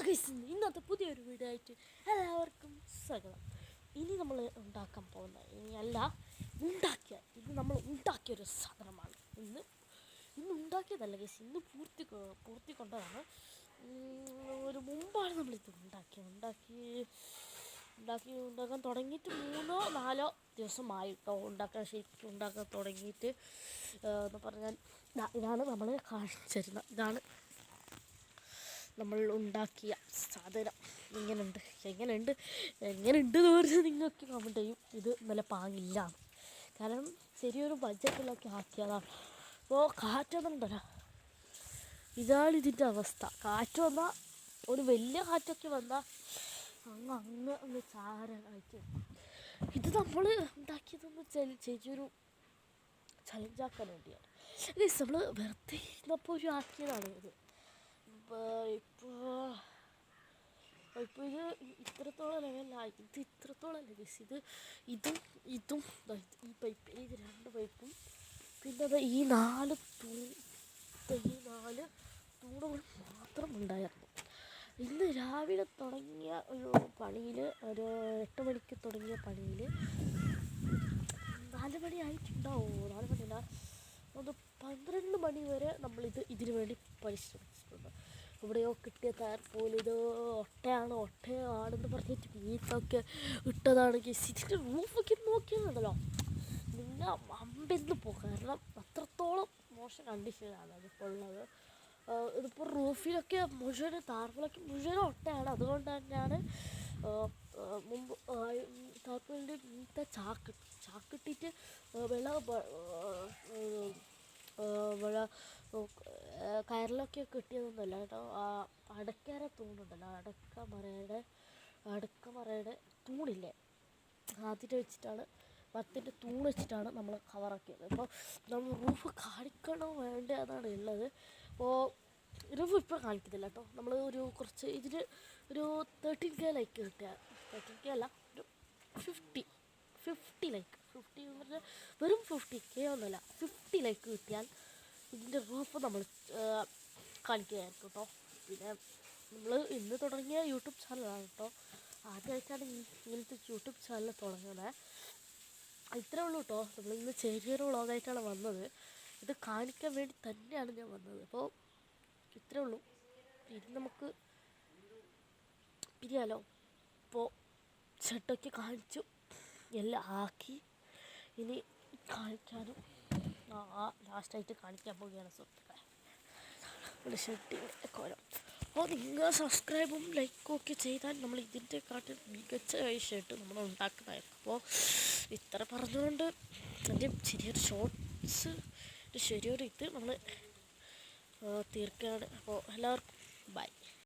ഇന്നത്തെ പുതിയൊരു വീഡിയോ ആയിട്ട് എല്ലാവർക്കും സ്വാഗതം. ഇനി നമ്മൾ ഉണ്ടാക്കാൻ പോകുന്ന ഇത് നമ്മൾ ഉണ്ടാക്കിയൊരു സാധനമാണ്. ഇന്ന് ഉണ്ടാക്കിയതല്ല ഗൈസ്, ഇന്ന് പൂർത്തി കൊണ്ടതാണ്. ഒരു മുമ്പാണ് നമ്മളിത് ഉണ്ടാക്കാൻ തുടങ്ങിയിട്ട് 3-4 ദിവസമായിട്ടോ. ശരിക്കും ഉണ്ടാക്കാൻ തുടങ്ങിയിട്ട് എന്ന് പറഞ്ഞാൽ ഇതാണ് നമ്മൾ കാണിച്ചിരുന്നത്. ഇതാണ് നമ്മൾ ഉണ്ടാക്കിയ സാധനം. എങ്ങനെയുണ്ട് എന്ന് പറഞ്ഞാൽ നിങ്ങൾക്ക് കമൻറ്റ് ചെയ്യും. ഇത് നല്ല പാങ്ങില്ല, കാരണം ചെറിയൊരു ബഡ്ജറ്റിലൊക്കെ ആക്കിയതാണ്. അപ്പോൾ കാറ്റ് വന്നിട്ടുണ്ടല്ലോ, ഇതാണ് ഇതിൻ്റെ അവസ്ഥ. കാറ്റ് വന്നാൽ, ഒരു വലിയ കാറ്റൊക്കെ വന്നാൽ അങ്ങ് ചാരനായിട്ട്. ഇത് നമ്മൾ ഉണ്ടാക്കിയതെന്ന് ചെറിയൊരു ചലഞ്ചാക്കാൻ വേണ്ടിയാണ്. നമ്മൾ വെറുതെ ഇരുന്നപ്പോൾ ആക്കിയതാണ് ഇത്. ഇപ്പോൾ ഇത് ഇത്രത്തോളം ലെവലായി. ഇത്രത്തോളം ഗൈസ്. ഇതും ഈ പൈപ്പ്, ഇത് 2 പൈപ്പും, പിന്നെ അത് ഈ 4 തൂണുകൾ മാത്രം ഉണ്ടായിരുന്നു. ഇന്ന് രാവിലെ തുടങ്ങിയ ഒരു പണിയിൽ, ഒരു 8 മണിക്ക് തുടങ്ങിയ പണിയിൽ 4 മണി ആയിട്ടുണ്ടാവും. 4 മണിയല്ല, ഒന്ന് 12 മണി വരെ ഇതിനു വേണ്ടി പരിശ്രമിച്ചിട്ടുണ്ട്. ഇവിടെയോ കിട്ടിയ താർപോൽ ഇത് ഒട്ടയാണെന്ന് പറഞ്ഞിട്ട് മീത്തൊക്കെ ഇട്ടതാണ്. ഇതിൻ്റെ റൂഫൊക്കെ നോക്കിയാണല്ലോ നിങ്ങൾ അമ്പെന്ന് പോകും, കാരണം അത്രത്തോളം മോശം കണ്ടീഷനാണ് അതിപ്പോൾ ഉള്ളത്. ഇതിപ്പോൾ റൂഫിലൊക്കെ താർപോലൊക്കെ മുഴുവൻ ഒട്ടയാണ്. അതുകൊണ്ട് തന്നെയാണ് മുമ്പ് താർപോലിൻ്റെ മീത്ത ചാക്കിട്ടിട്ട് കയറിലൊക്കെ കിട്ടിയതൊന്നുമല്ല കേട്ടോ. അടയ്ക്കാര തൂണുണ്ടല്ലോ, അടക്കമറയുടെ തൂണില്ലേ, അതിൻ്റെ വെച്ചിട്ടാണ്, മരത്തിൻ്റെ തൂണ് വെച്ചിട്ടാണ് നമ്മൾ കവറാക്കിയത്. അപ്പോൾ നമ്മൾ റൂഫ് കാണിക്കണോ വേണ്ടേ അതാണ് ഉള്ളത്. അപ്പോൾ റൂഫ് ഇപ്പോൾ കാണിക്കുന്നില്ല കേട്ടോ. നമ്മൾ കുറച്ച് ഇതിന് ഒരു 13K ലൈക്ക് കിട്ടിയ, 13K അല്ല, ഒരു 50 ലൈക്ക്, 50 എന്ന് പറഞ്ഞാൽ വെറും 50K ഒന്നുമല്ല, 50 ലൈക്ക് കിട്ടിയാൽ ഇതിൻ്റെ റൂഫ് നമ്മൾ കാണിക്കുകയായിരിക്കും കേട്ടോ. പിന്നെ നമ്മൾ ഇന്ന് തുടങ്ങിയ യൂട്യൂബ് ചാനലാണ് കേട്ടോ. ആദ്യമായിട്ടാണ് ഇങ്ങനത്തെ യൂട്യൂബ് ചാനൽ തുടങ്ങുന്നത്. ഇത്രേ ഉള്ളൂ കേട്ടോ. നമ്മൾ ഇന്ന് ചെറിയൊരു വ്ളോഗായിട്ടാണ് വന്നത്. ഇത് കാണിക്കാൻ വേണ്ടി തന്നെയാണ് ഞാൻ വന്നത്. അപ്പോൾ ഇത്രേ ഉള്ളൂ. ഇനി നമുക്ക് പിരിയാലോ. ഇപ്പോൾ ഷർട്ടൊക്കെ കാണിച്ചു, എല്ലാം ആക്കി. ഇനി കാണിക്കാനും ലാസ്റ്റായിട്ട് കാണിക്കാൻ പോവുകയാണ് സുഹൃത്തുക്കളെ, ഒരു ഷർട്ടിൻ്റെ കോലം. അപ്പോൾ നിങ്ങൾ സബ്സ്ക്രൈബും ലൈക്കും ഒക്കെ ചെയ്താൽ നമ്മൾ ഇതിൻ്റെക്കാട്ടിൽ മികച്ച ഷർട്ട് നമ്മൾ ഉണ്ടാക്കുന്നതായിരിക്കും. അപ്പോൾ ഇത്ര പറഞ്ഞുകൊണ്ട് എൻ്റെ ചെറിയൊരു ഷോർട്സ്, ചെറിയൊരു ഇത് നമ്മൾ തീർക്കുകയാണ്. അപ്പോൾ എല്ലാവർക്കും ബൈ.